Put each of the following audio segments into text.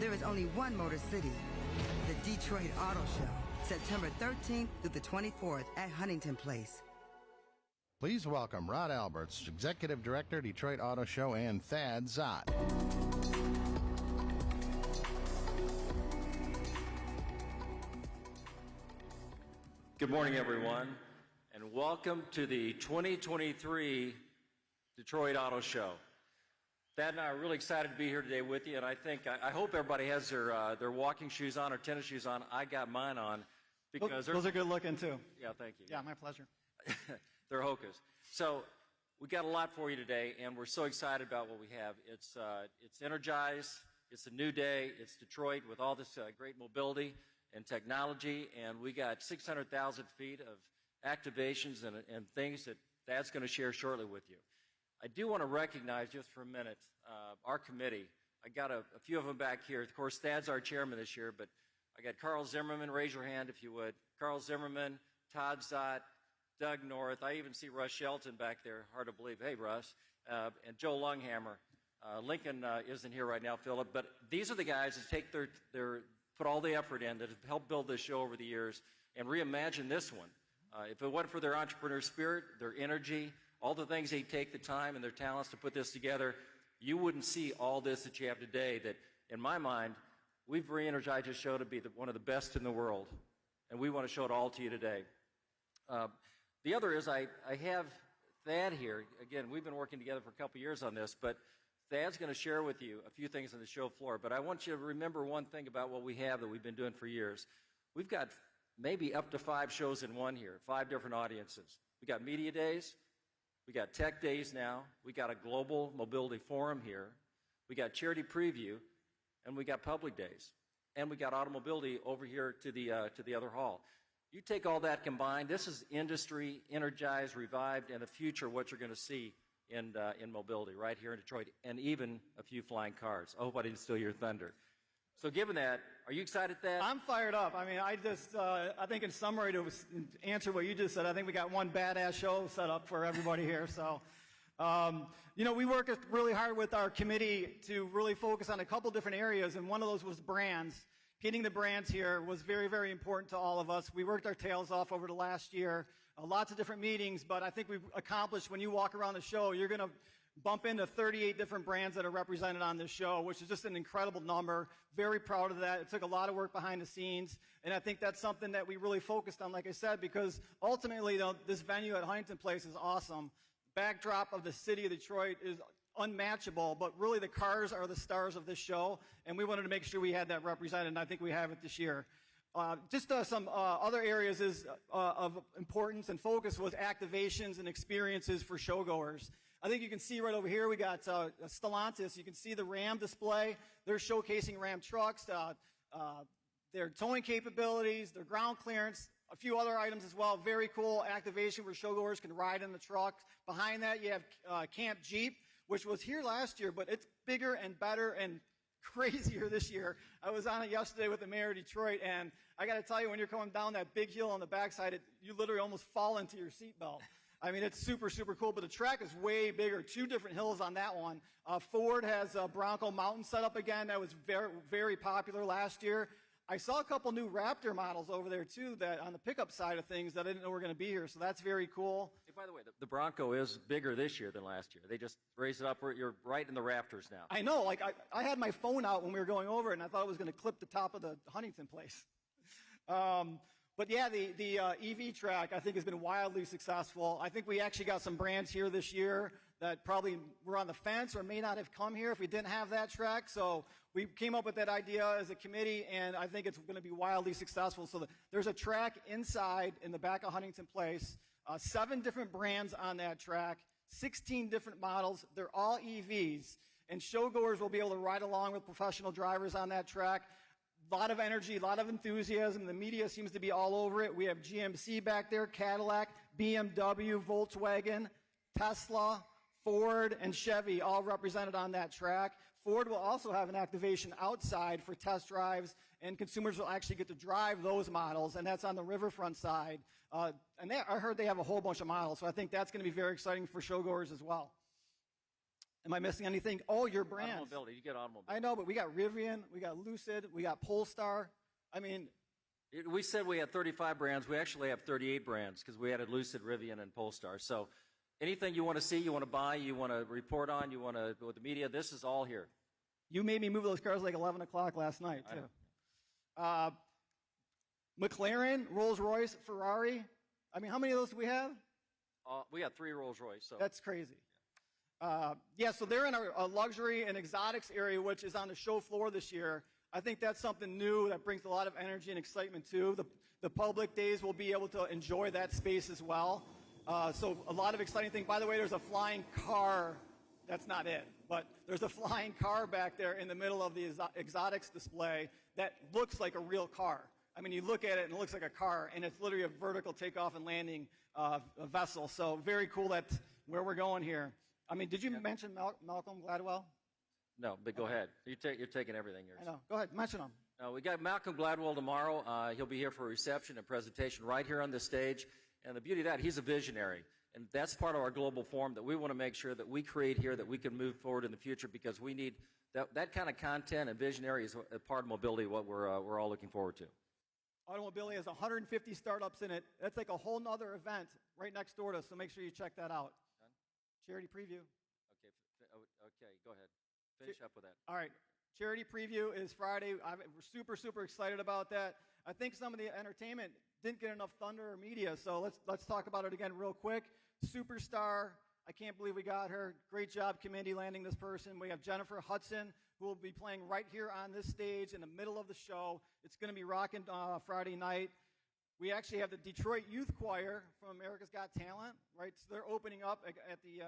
There is only one Motor City, the Detroit Auto Show, September 13th through the 24th at Huntington Place. Please welcome Rod Alberts, Executive Director, Detroit Auto Show, and Thad Zott. Good morning, everyone, and welcome to the 2023 Detroit Auto Show. Thad and I are really excited to be here today with you, and I hope everybody has their walking shoes on or tennis shoes on. I got mine on because those are good looking too. Yeah, thank you. Yeah, my pleasure. They're Hokas. So we got a lot for you today, and we're so excited about what we have. It's energized. It's a new day. It's Detroit with all this great mobility and technology, and we got 600,000 feet of activations and things that Thad's going to share shortly with you. I do want to recognize just for a minute our committee. I got a few of them back here. Of course, Thad's our chairman this year, but I got Carl Zimmerman. Raise your hand if you would. Carl Zimmerman, Todd Zott, Doug North. I even see Russ Shelton back there. Hard to believe. Hey, Russ. And Joe Lunghammer. Lincoln isn't here right now, Philip. But these are the guys that take put all the effort in that have helped build this show over the years and reimagine this one. If it wasn't for their entrepreneur spirit, their energy, all the things they take the time and their talents to put this together, you wouldn't see all this that you have today that, in my mind, we've re-energized this show to be one of the best in the world. And we want to show it all to you today. The other is I have Thad here. Again, we've been working together for a couple years on this, but Thad's going to share with you a few things on the show floor. But I want you to remember one thing about what we have that we've been doing for years. We've got maybe up to 5 shows in one here, 5 different audiences. We got media days. We got tech days now. We got a global mobility forum here. We got charity preview, and we got public days. And we got automobility over here to the other hall. You take all that combined, this is industry, energized, revived, and the future, what you're going to see in mobility right here in Detroit, and even a few flying cars. I hope I didn't steal your thunder. So given that, are you excited, Thad? I'm fired up. I mean, I think in summary to answer what you just said, I think we got one badass show set up for everybody here. So, we worked really hard with our committee to really focus on a couple different areas, and one of those was brands. Getting the brands here was very, very important to all of us. We worked our tails off over the last year, lots of different meetings, but I think we've accomplished, when you walk around the show, you're going to bump into 38 different brands that are represented on this show, which is just an incredible number. Very proud of that. It took a lot of work behind the scenes, and I think that's something that we really focused on, like I said, because ultimately, this venue at Huntington Place is awesome. The backdrop of the city of Detroit is unmatchable, but really the cars are the stars of this show, and we wanted to make sure we had that represented, and I think we have it this year. Some other areas of importance and focus was activations and experiences for showgoers. I think you can see right over here, we got Stellantis. You can see the Ram display. They're showcasing Ram trucks, their towing capabilities, their ground clearance, a few other items as well. Very cool activation where showgoers can ride in the truck. Behind that, you have Camp Jeep, which was here last year, but it's bigger and better and crazier this year. I was on it yesterday with the mayor of Detroit, and I got to tell you, when you're coming down that big hill on the backside, you literally almost fall into your seatbelt. I mean, it's super, super cool, but the track is way bigger. 2 different hills on that one. Ford has Bronco Mountain set up again. That was very, very popular last year. I saw a couple new Raptor models over there, too, that on the pickup side of things that I didn't know were going to be here, so that's very cool. Hey, by the way, the Bronco is bigger this year than last year. They just raised it up. You're right in the rafters now. I know. Like, I had my phone out when we were going over it, and I thought it was going to clip the top of the Huntington Place. But yeah, the EV track, I think, has been wildly successful. I think we actually got some brands here this year that probably were on the fence or may not have come here if we didn't have that track. So we came up with that idea as a committee, and I think it's going to be wildly successful. So there's a track inside in the back of Huntington Place, 7 different brands on that track, 16 different models. They're all EVs, and showgoers will be able to ride along with professional drivers on that track. A lot of energy, a lot of enthusiasm. The media seems to be all over it. We have GMC back there, Cadillac, BMW, Volkswagen, Tesla, Ford, and Chevy all represented on that track. Ford will also have an activation outside for test drives, and consumers will actually get to drive those models, and that's on the riverfront side. I heard they have a whole bunch of models, so I think that's going to be very exciting for showgoers as well. Am I missing anything? Oh, your brands. Automobility. You get automobile. I know, but we got Rivian, we got Lucid, we got Polestar. I mean, We said we had 35 brands. We actually have 38 brands because we added Lucid, Rivian, and Polestar. So anything you want to see, you want to buy, you want to report on, you want to go with the media, this is all here. you made me move those cars like 11 o'clock last night, too. McLaren, Rolls-Royce, Ferrari. I mean, how many of those do we have? We got 3 Rolls-Royce. So. That's crazy. Yeah, so they're in a luxury and exotics area, which is on the show floor this year. I think that's something new that brings a lot of energy and excitement, too. The public days will be able to enjoy that space as well. So a lot of exciting things. By the way, there's a flying car. That's not it. But there's a flying car back there in the middle of the exotics display that looks like a real car. I mean, you look at it and it looks like a car, and it's literally a vertical takeoff and landing a vessel. So very cool that's where we're going here. I mean, did you mention Malcolm Gladwell? No, but go ahead. You're taking everything here. I know. Go ahead. Mention him. We got Malcolm Gladwell tomorrow. He'll be here for a reception and presentation right here on the stage. And the beauty of that, he's a visionary. And that's part of our global forum that we want to make sure that we create here, that we can move forward in the future, because we need that kind of content, and visionary is a part of mobility, what we're all looking forward to. Automobility has 150 startups in it. That's like a whole nother event right next door to us, so make sure you check that out. Done? Charity preview. Okay, go ahead. Finish up with that. All right. Charity preview is Friday. We're super, super excited about that. I think some of the entertainment didn't get enough thunder or media, so let's talk about it again real quick. Superstar. I can't believe we got her. Great job, committee, landing this person. We have Jennifer Hudson, who will be playing right here on this stage in the middle of the show. It's going to be rocking Friday night. We actually have the Detroit Youth Choir from America's Got Talent, right? So they're opening up at the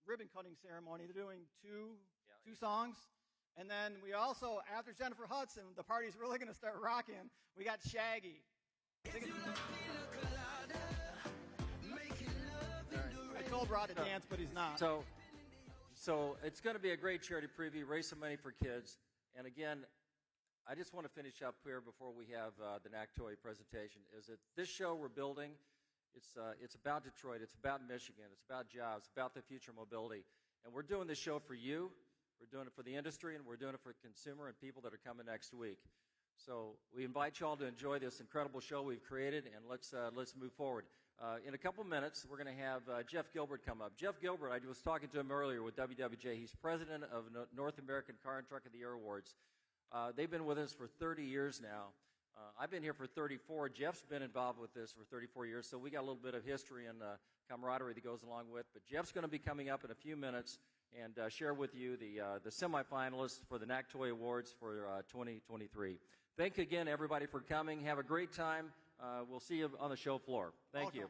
ribbon cutting ceremony. They're doing two songs. And then we also, after Jennifer Hudson, the party's really going to start rocking. We got Shaggy. I told Rod to dance, but he's not. So it's going to be a great charity preview, raise some money for kids. And again, I just want to finish up here before we have the NACTOY presentation, is that this show we're building, it's about Detroit, it's about Michigan, it's about jobs, it's about the future mobility. And we're doing this show for you, we're doing it for the industry, and we're doing it for the consumer and people that are coming next week. So we invite you all to enjoy this incredible show we've created, and let's move forward. In a couple minutes, we're going to have Jeff Gilbert come up. Jeff Gilbert, I was talking to him earlier with WWJ. He's president of North American Car and Truck of the Year Awards. They've been with us for 30 years now. I've been here for 34. Jeff's been involved with this for 34 years, so we got a little bit of history and camaraderie that goes along with. But Jeff's going to be coming up in a few minutes and share with you the semifinalists for the NACTOY Awards for 2023. Thank you again, everybody, for coming. Have a great time. We'll see you on the show floor. Thank you.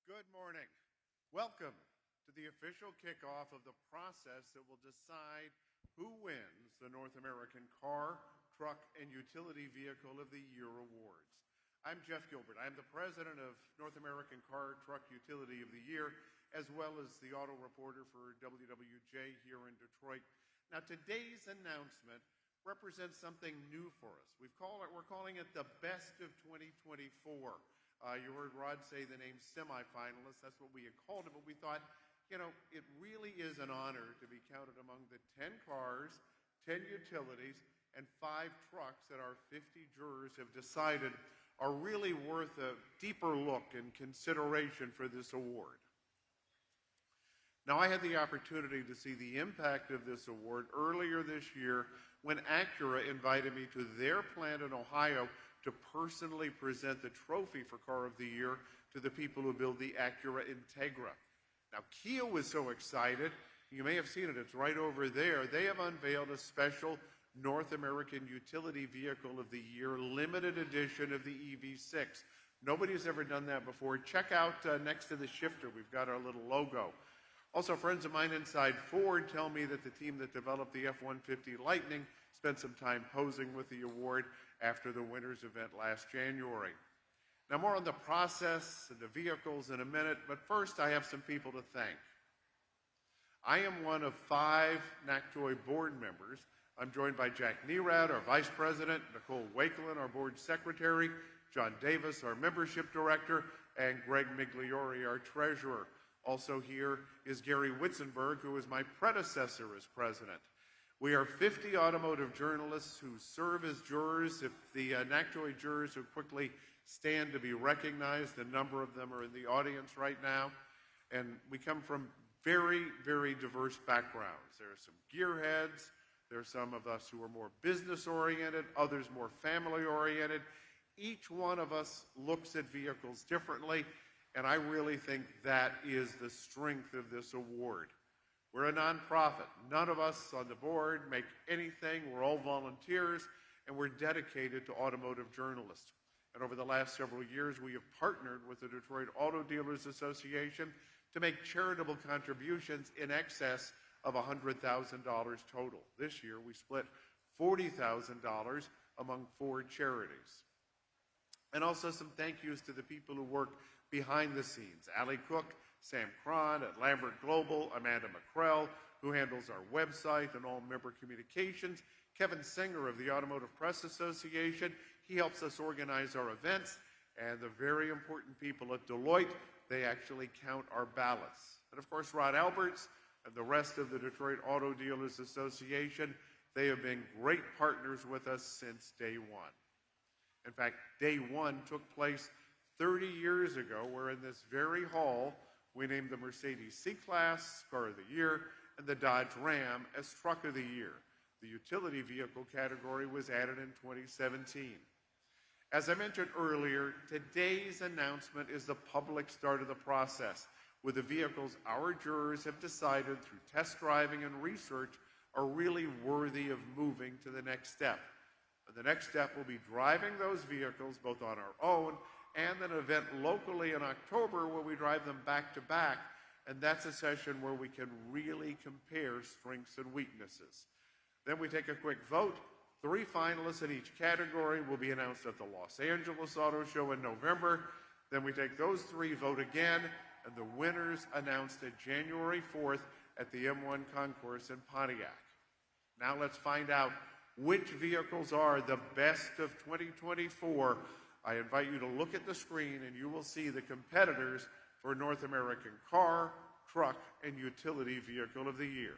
Good morning. Welcome to to the official kickoff of the process that will decide who wins the North American Car, Truck, and Utility Vehicle of the Year awards. I'm Jeff Gilbert. I'm the president of North American Car, Truck, Utility of the Year, as well as the auto reporter for WWJ here in Detroit. Now, today's announcement represents something new for us. We're calling it the Best of 2024. You heard Rod say the name semifinalists. That's what we had called it, but we thought, you know, it really is an honor to be counted among the 10 cars, 10 utilities, and 5 trucks that our 50 jurors have decided are really worth a deeper look and consideration for this award. Now, I had the opportunity to see the impact of this award earlier this year when Acura invited me to their plant in Ohio to personally present the trophy for Car of the Year to the people who build the Acura Integra. Now, Kia was so excited, you may have seen it, it's right over there. They have unveiled a special North American Utility Vehicle of the Year limited edition of the EV6. Nobody's ever done that before. Check out next to the shifter, we've got our little logo. Also, friends of mine inside Ford tell me that the team that developed the F-150 Lightning spent some time posing with the award after the winners event last January. Now, more on the process and the vehicles in a minute, but first I have some people to thank. I am one of 5 NACTOY board members. I'm joined by Jack Nerad, our vice president, Nicole Wakelin, our board secretary, John Davis, our membership director, and Greg Migliori, our treasurer. Also here is Gary Witzenberg, who is my predecessor as president. We are 50 automotive journalists who serve as jurors. If the NACTOY jurors who quickly stand to be recognized, a number of them are in the audience right now, and we come from very, very diverse backgrounds. There are some gearheads. There are some of us who are more business-oriented, others more family-oriented. Each one of us looks at vehicles differently, and I really think that is the strength of this award. We're a nonprofit. None of us on the board make anything. We're all volunteers, and we're dedicated to automotive journalists. And over the last several years, we have partnered with the Detroit Auto Dealers Association to make charitable contributions in excess of $100,000 total. This year, we split $40,000 among 4 charities. And also some thank yous to the people who work behind the scenes. Allie Cook, Sam Cron at Lambert Global, Amanda McCrell, who handles our website and all member communications, Kevin Singer of the Automotive Press Association, he helps us organize our events, and the very important people at Deloitte, they actually count our ballots. And of course, Rod Alberts and the rest of the Detroit Auto Dealers Association, they have been great partners with us since day one. In fact, day one took place 30 years ago, where in this very hall, we named the Mercedes C-Class Car of the Year and the Dodge Ram as Truck of the Year. The utility vehicle category was added in 2017. As I mentioned earlier, today's announcement is the public start of the process, with the vehicles our jurors have decided through test driving and research are really worthy of moving to the next step. And the next step will be driving those vehicles both on our own and an event locally in October where we drive them back to back, and that's a session where we can really compare strengths and weaknesses. Then we take a quick vote. 3 finalists in each category will be announced at the Los Angeles Auto Show in November. Then we take those 3, vote again, and the winners announced at January 4th at the M1 Concourse in Pontiac. Now let's find out which vehicles are the best of 2024. I invite you to look at the screen and you will see the competitors for North American Car, Truck, and Utility Vehicle of the Year.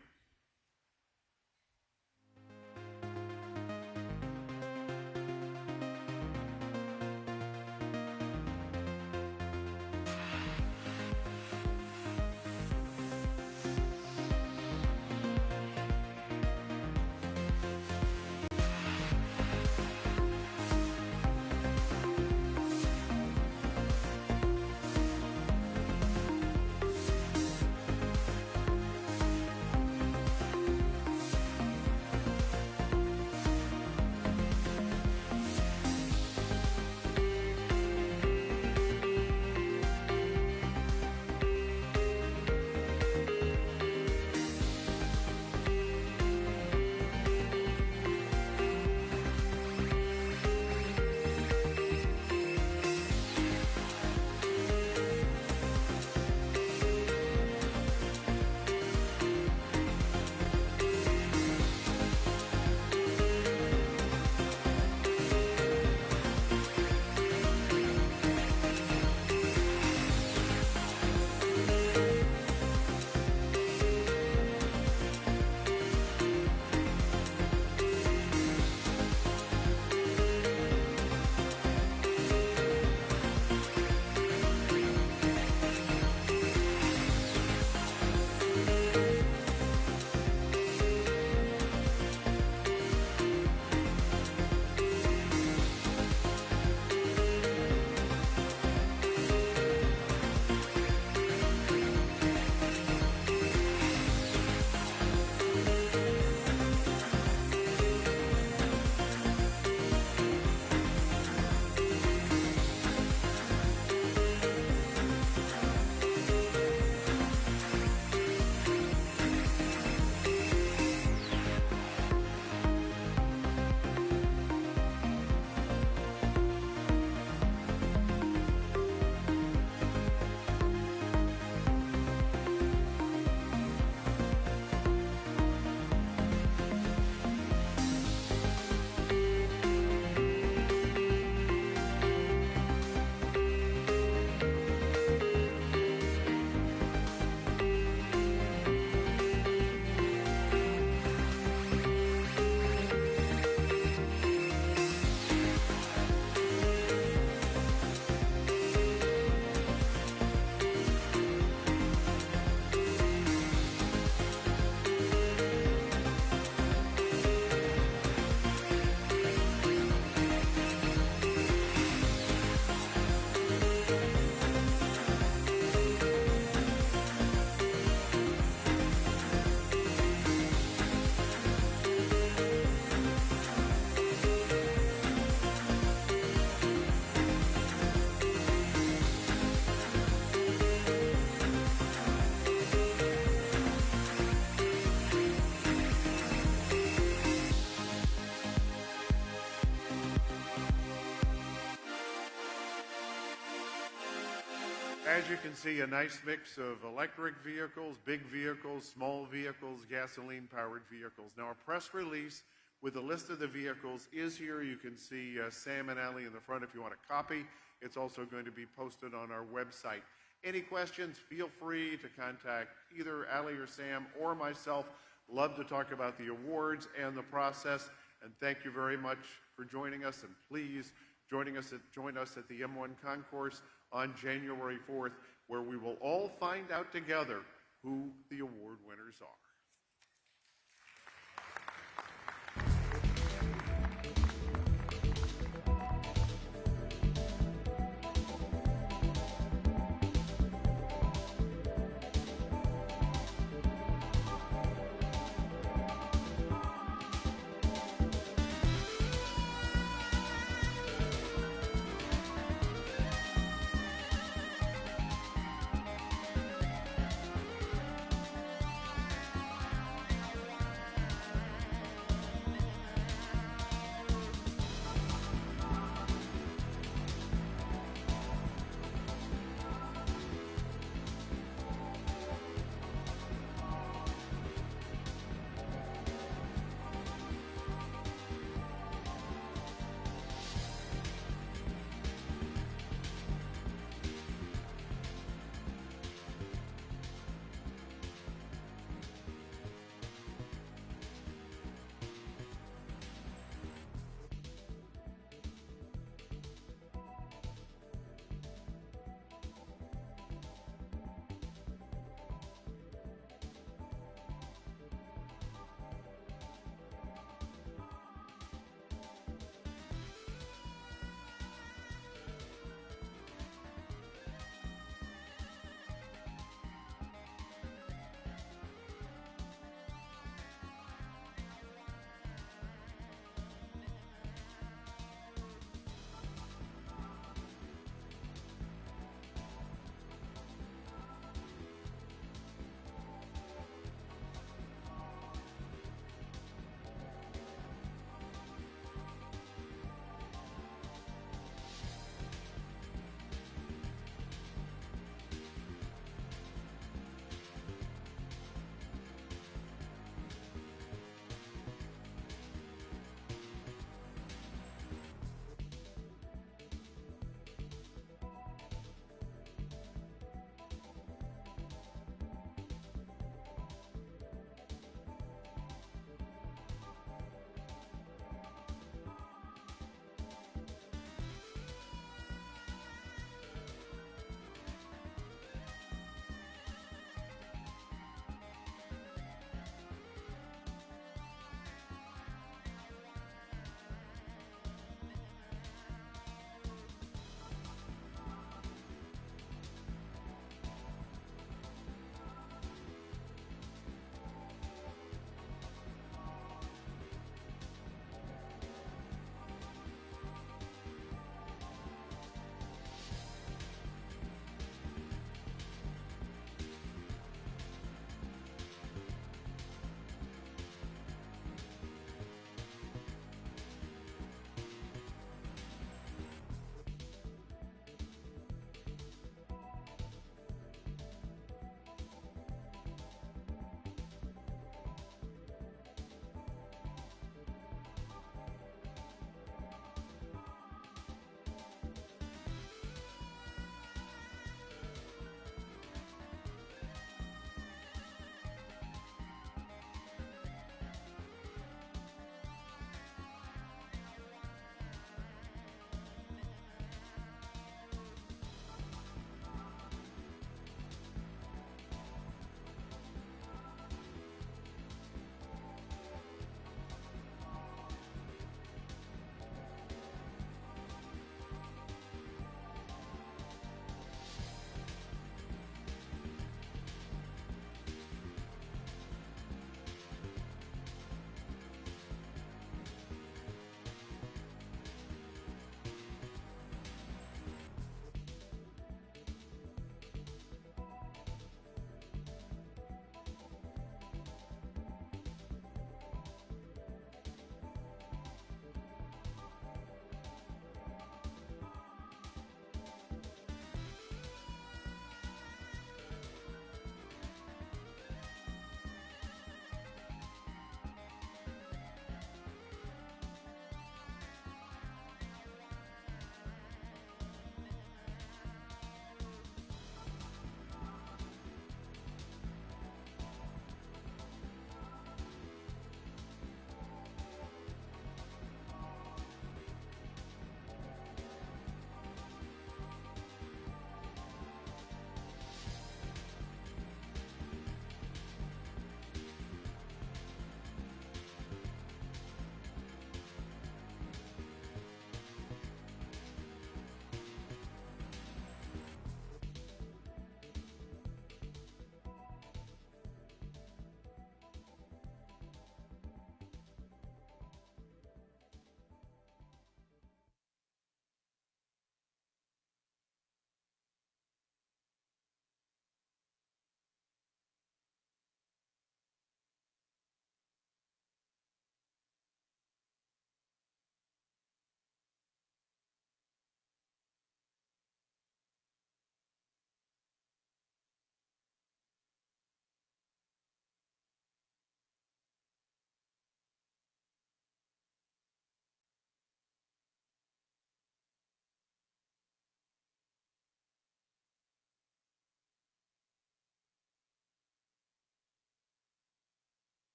As you can see, a nice mix of electric vehicles, big vehicles, small vehicles, gasoline-powered vehicles. Now, a press release with a list of the vehicles is here. You can see Sam and Allie in the front if you want a copy. It's also going to be posted on our website. Any questions, feel free to contact either Allie or Sam or myself. Love to talk about the awards and the process. And thank you very much for joining us. And please join us at the M1 Concourse on January 4th, where we will all find out together who the award winners are.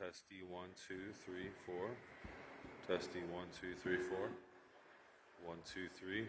Testy 1, 2, 3, 4. Testy 1, 2, 3, 4. 1, 2, 3.